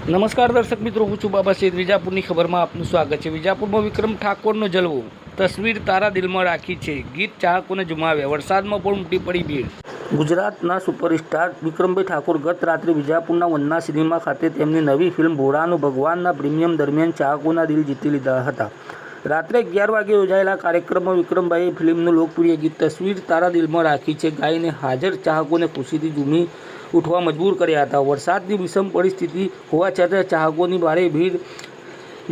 નમસ્કાર દર્શક મિત્રો, હું છું બાબા સૈયદ. વિજાપુરની ખબરમાં આપનું સ્વાગત છે. વિજાપુરમાં વિક્રમ ઠાકોરનો જલવો, તસવીર તારા દિલમાં રાખી છે, ગીત ચાહકોને જમાવ્યા, વરસાદમાં પણ ઉમટી પડી ભીડ. ગુજરાતના સુપરસ્ટાર વિક્રમભાઈ ઠાકોર ગત રાત્રે વિજાપુરના વન્ના સિનેમા ખાતે તેમની નવી ફિલ્મ ભોળાનો ભગવાનના પ્રીમિયમ દરમિયાન ચાહકોના દિલ જીતી લીધા હતા. રાત્રે 11 વાગે યોજાયેલા કાર્યક્રમમાં વિક્રમભાઈએ ફિલ્મનું લોકપ્રિય ગીત તસવીર તારા દિલમાં રાખી છે ગાઈને હાજર ચાહકોને ખુશીથી ઝૂમી ઉઠવા મજબૂર કર્યા હતા. વરસાદની વિષમ પરિસ્થિતિ હોવા છતાં ચાહકોની ભારે ભીડ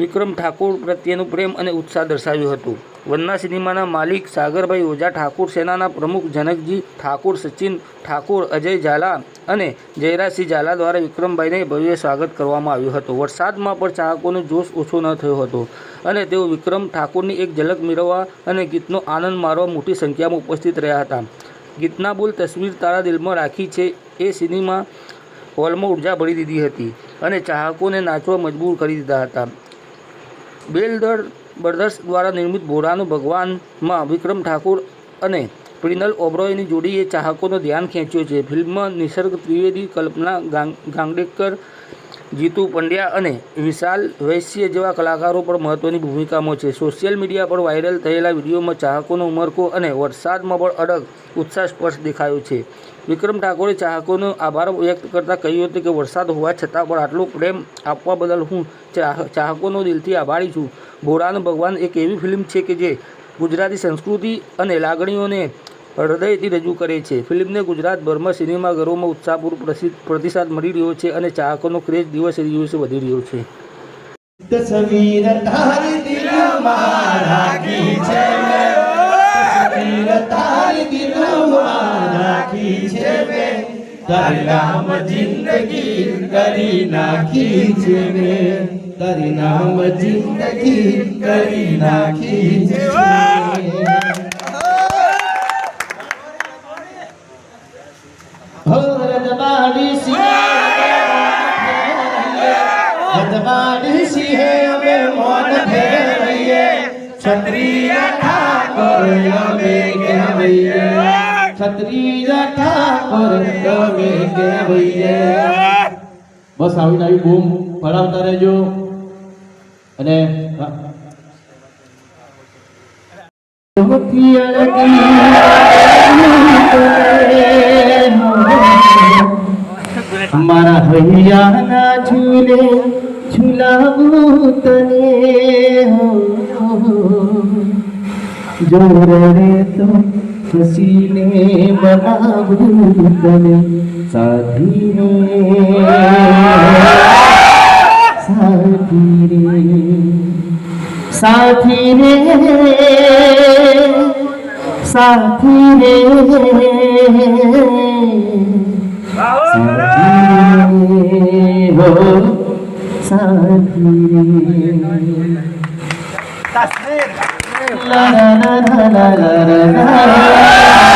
વિક્રમ ઠાકોર પ્રત્યેનું પ્રેમ અને ઉત્સાહ દર્શાવ્યું હતું. વન્ના સિનેમાના માલિક સાગરભાઈ ઓઝા, ઠાકોર સેનાના પ્રમુખ જનકજી ઠાકોર, સચિન ઠાકોર, અજય ઝાલા અને જયરાજસિંહ ઝાલા દ્વારા વિક્રમભાઈને ભવ્ય સ્વાગત કરવામાં આવ્યું હતું. વરસાદમાં પણ ચાહકોનો જોશ ઓછો ન થયો હતો અને તેઓ વિક્રમ ઠાકોરની એક ઝલક મેળવવા અને ગીતનો આનંદ માણવા મોટી સંખ્યામાં ઉપસ્થિત રહ્યા હતા. ગીતના બોલ તસવીર તારા દિલમાં રાખી છે એ સિનેમા હોલમાં ઉર્જા ભરી દીધી હતી અને ચાહકોને નાચવા મજબૂર કરી દીધા હતા. બેલદર બ્રધર્સ દ્વારા નિર્મિત ભોળાનો ભગવાનમાં વિક્રમ ઠાકોર અને પ્રિનલ ઓબ્રોયની જોડીએ ચાહકોનું ધ્યાન ખેંચ્યો છે. ફિલ્મમાં નિસર્ગ ત્રિવેદી, કલ્પના ગાંગડેકર, જીતુ પંડ્યા અને વિશાલ વૈશ્ય જેવા કલાકારો પણ મહત્વની ભૂમિકામાં છે. સોશિયલ મીડિયા પર વાયરલ થયેલા વિડીયોમાં ચાહકોનો ઉમળકો અને વરસાદમાં પણ અડગ ઉત્સાહ સ્પષ્ટ દેખાયો છે. વિક્રમ ઠાકોરે ચાહકોનો આભાર વ્યક્ત કરતાં કહ્યું હતું કે વરસાદ હોવા છતાં પણ આટલો પ્રેમ આપવા બદલ હું ચાહકોનો દિલથી આભારી છું. ભોળાનો ભગવાન એક એવી ફિલ્મ છે કે જે ગુજરાતી સંસ્કૃતિ અને લાગણીઓને હૃદયથી રજૂ કરે છે. ફિલ્મને ગુજરાતભરમાં સિનેમાઘરોમાં ઉત્સાહપૂર્વક પ્રતિસાદ મળી રહ્યો છે અને ચાહકોનો ક્રેઝ દિવસે દિવસે વધી રહ્યો છે. તસવીર તારી દિલમાં રાખી છે, તસવીર તારી દિલમાં રાખી છે, તારી નામ જિંદગી કરી નાખી છે, તારી નામ જિંદગી કરી નાખી છે. ક્ષત્રિય ઠાકોર અમે કહેવઈએ, ક્ષત્રિય ઠાકોર અમે કહેવઈએ. બસ આવીને આવી બૂમ પડાવતા રહેજો. અને મારા હૈયાના ઝૂલે ઝુલાવું તને, જોરે તો હસીને બનાવું તને, સાથી રે સાથી રે સાથી રે સાથી રે la la la la la la la